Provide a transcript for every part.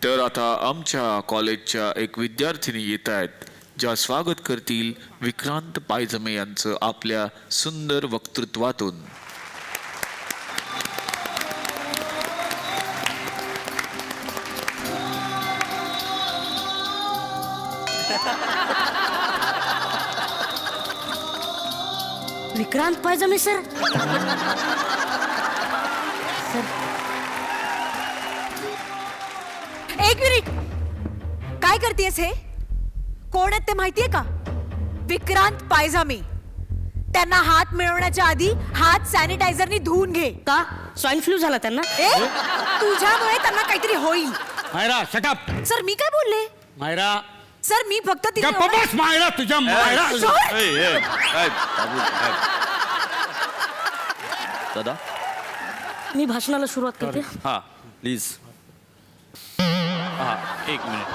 तर आता आमच्या कॉलेजच्या एक विद्यार्थिनी येत आहेत ज्या स्वागत करतील विक्रांत पायजमे यांचं आपल्या सुंदर वक्तृत्वातून. विक्रांत पायजमे सर. एक मिनिट, काय करतेस हे? कोण आहेत ते माहितीये का? विक्रांत पायजामे. त्यांना हात मिळवण्याच्या आधी हात सॅनिटायझरनी धुवून घे. का स्वाईन फ्लू झाला त्यांना? तुझ्यामुळे त्यांना काहीतरी होईल. मायरा शटअप. सर मी काय बोलले? मायरा सर मी फक्त तिला गप्प बस. मायरा तुझ्या मायरा. दादा मी भाषणाला सुरुवात करते. हा प्लीज. हा एक मिनिट.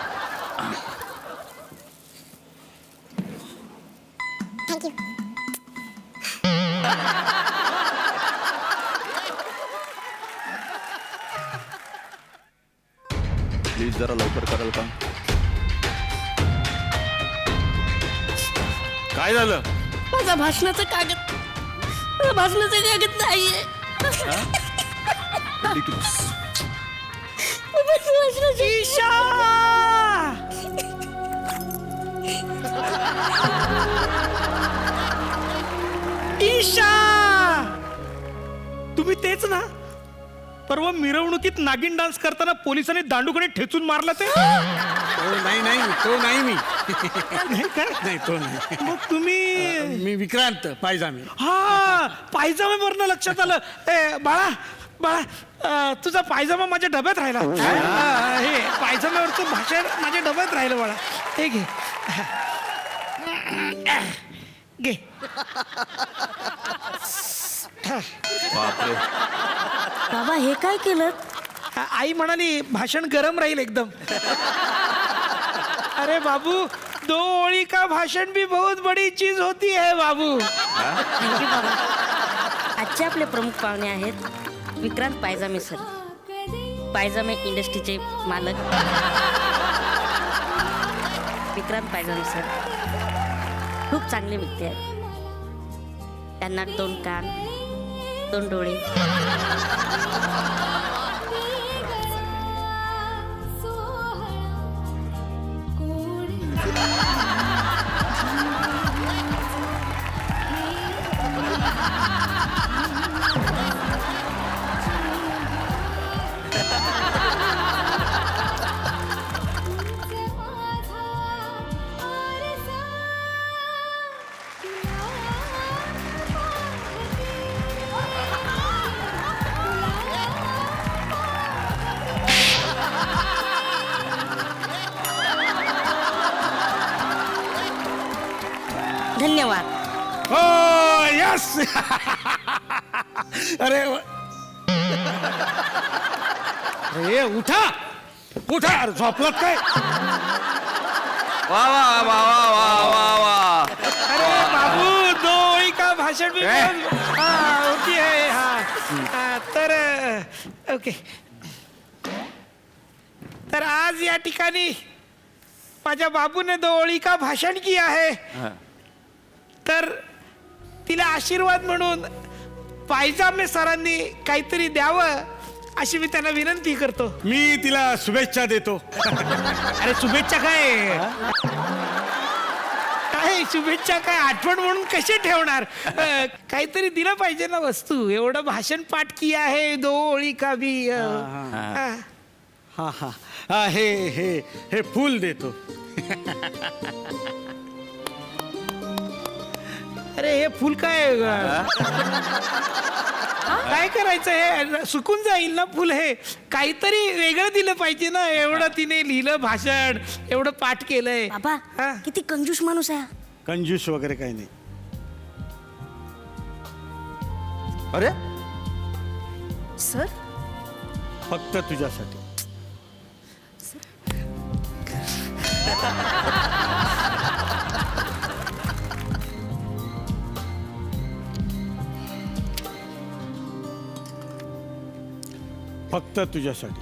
प्लीज जरा लवकर कराल का? काय झालं? माझा भाषणाचं कागद नाहीये. ईशा, तुम्ही तेच ना? परवा मिरवणुकीत नागिन डान्स करताना पोलिसांनी दांडूकडे ठेचून मारला ते? नाही तो नाही मी. नाही काय? नाही तो नाही. मग तुम्ही? मी विक्रांत पायजामे. हा, पायजामे वरनं लक्षात आलं. बाळा बाळा, तुझा पायजामा माझ्या डब्यात राहिला. हे पायजाम्यावरचं भाषण माझ्या डब्यात राहिलं बाळा. हे घे घे. बापरे. बाबा हे काय केलं? आई म्हणाली भाषण गरम राहील एकदम. अरे बाबू, 2 ओळी का भाषण भी बहुत बड़ी चीज होती है बाबू. थँक्यू बाबा. आजचे आपले प्रमुख पाहुणे आहेत विक्रांत पायजामे सर. पायजामे इंडस्ट्रीचे मालक विक्रांत पायजामे सर खूप चांगले व्यक्ती आहेत. त्यांना 2 कान, 2 डोळे, धन्यवाद. हो यस. अरे अरे उठा उठा. अरे झोपलात काय? वा वा वा वा वा वा वा. अरे बाबू, 2 ओळी का भाषण भी होती है. हा तर ओके. तर आज या ठिकाणी माझ्या बाबूने 2 ओळी का भाषण किया है. तर तिला आशीर्वाद म्हणून पायजामे सरांनी काहीतरी द्यावं अशी मी त्यांना विनंती करतो. मी तिला शुभेच्छा देतो. अरे शुभेच्छा काय? काय शुभेच्छा काय? आठवण म्हणून कशी ठेवणार? काहीतरी दिलं पाहिजे ना वस्तू. एवढं भाषण पाठ किया आहे 2 ओळी का भी. हा हा हा. हे हे हे फूल देतो. अरे हे फुल काय? काय करायचं? हे सुकून जाईल ना फुल. हे काहीतरी वेगळं दिलं पाहिजे ना. एवढं तिने लिहिलं भाषण, एवढं पाठ केलंय. बाबा हा? किती कंजूस माणूस आहे. कंजूस वगैरे काही नाही. अरे सर फक्त तुझ्यासाठी. फक्त तुझ्यासाठी.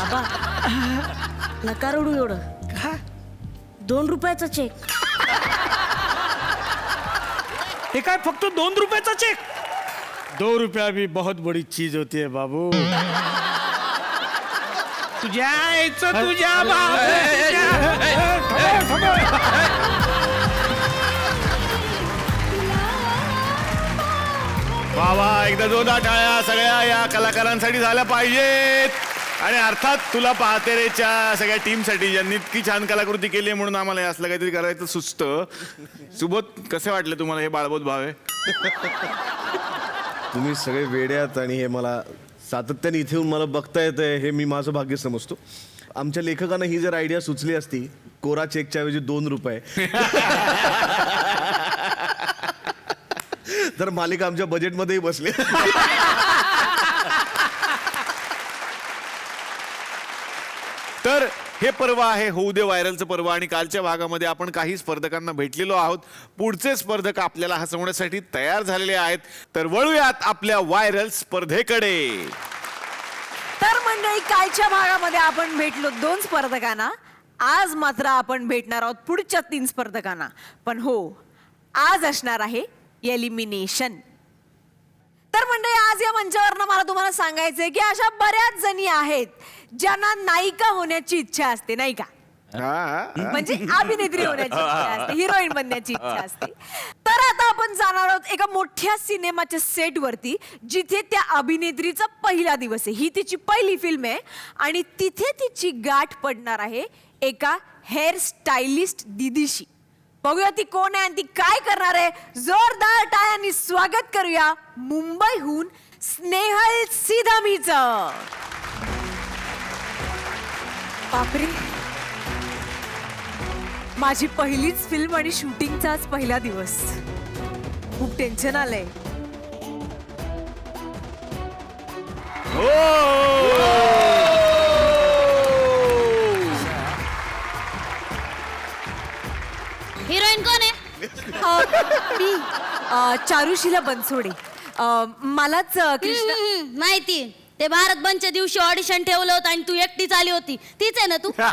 आबा नका रडू एवढं. हा? 2 रुपयाचा चेक. हे काय फक्त 2 रुपयाचा चेक? 2 रुपया भी बहुत बड़ी चीज होती है बाबू. तुझ्या आईचं तुझ्या भाव बाबा एकदा जोरदार टाळ्या सगळ्या या कलाकारांसाठी झाल्या पाहिजेत. आणि अर्थात तुला पाहते रेच्या सगळ्या टीमसाठी ज्यांनी इतकी छान कलाकृती केली आहे म्हणून आम्हाला हे असलं काहीतरी करायचं सुचतं. सुबोध कसे वाटले तुम्हाला हे बाळबोध भाव आहे? तुम्ही सगळे वेडे आहात आणि हे मला सातत्याने इथे येऊन मला बघता येतंय हे मी माझं भाग्य समजतो. आमच्या लेखकांना ही जर आयडिया सुचली असती कोरा चेकच्या ऐवजी 2 रुपये तर मालिका आमच्या बजेटमध्येही बसले. तर हे पर्व आहे होऊ दे व्हायरलचं पर्व आणि कालच्या भागामध्ये आपण काही स्पर्धकांना भेटलेलो आहोत. पुढचे स्पर्धक आपल्याला हसवण्यासाठी तयार झालेले आहेत. तर वळूयात आपल्या व्हायरल स्पर्धेकडे. तर मंडळी कालच्या भागामध्ये आपण भेटलो 2 स्पर्धकांना. आज मात्र आपण भेटणार आहोत पुढच्या 3 स्पर्धकांना. पण हो, आज असणार आहे एलिमिनेशन. तर मंडळी आज या मंचावरनं मला तुम्हाला सांगायचंय की अशा बऱ्याच जणी आहेत ज्यांना नायिका होण्याची इच्छा असते, नाही का? म्हणजे अभिनेत्री होण्याची इच्छा असते, हिरोईन बनण्याची इच्छा असते. तर आता आपण जाणार आहोत एका मोठ्या सिनेमाच्या सेट वरती जिथे त्या अभिनेत्रीचा पहिला दिवस आहे. ही तिची पहिली फिल्म आहे आणि तिथे तिची गाठ पडणार आहे एका हेअर स्टायलिस्ट दीदीशी. बघूया ती कोण आहे आणि ती काय करणार आहे. जोरदार टाळ्यांनी स्वागत करूया मुंबईहून स्नेहल सिधामीचं. बापरे, माझी पहिलीच फिल्म आणि शूटिंगचा आज पहिला दिवस. खूप टेन्शन आलंय. हिरोईन कोण आहे? मी चारुशीला बनसोडे. मलाच कृष्ण माहिती. ते भारत बंदच्या दिवशी ऑडिशन ठेवलं होतं आणि तू एकटीच आली होती, तीच आहे ना तू? तरी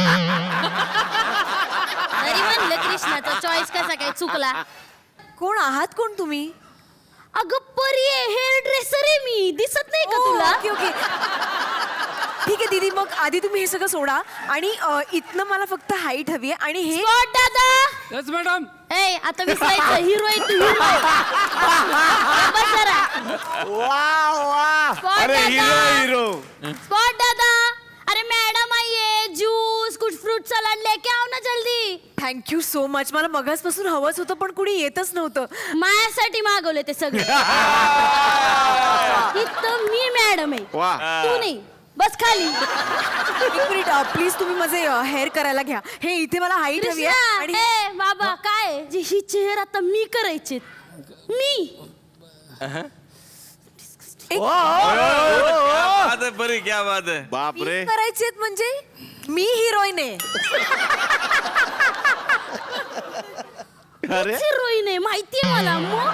म्हणलं कृष्णाचा चॉईस कसा काय चुकला. कोण आहात कोण तुम्ही? अगं परी आहे, हेअर ड्रेसर आहे मी, दिसत नाही का तुला? ओके ओके, ठीक आहे दीदी. मग आधी तुम्ही हे सगळं सोडा आणि इथनं मला फक्त हाईट हवी आहे आणि हे स्पॉट दादा. Yes madam. ए आता विसरायचं, हिरोईन तू हिरोईन. बस जरा. स्पॉट अरे हिरो दादा, हिरो स्पॉट दादा. अरे मैडम आइए, जूस कुछ फ्रूट सलाड लेके आओ ना जल्दी. Thank you so much. मला मगासपासून हवंच होतं पण कुणी येतच नव्हतं. माझ्यासाठी मागवले ते सगळे. इथं मी मॅडम आहे, वा. तू नाही. बस खाली. एक मिनिट प्लीज, तुम्ही माझे हेअर करायला घ्या. हे इथे मला हाईट हवी आहे कृष्णा, आणि ए बाबा काय जी ही चेहरा आता मी करायचे मी. क्या बात आहे. बाप रे. करायचे म्हणजे मी हिरोईन आहे. अरे हिरोईन आहे माहितीये मला. मग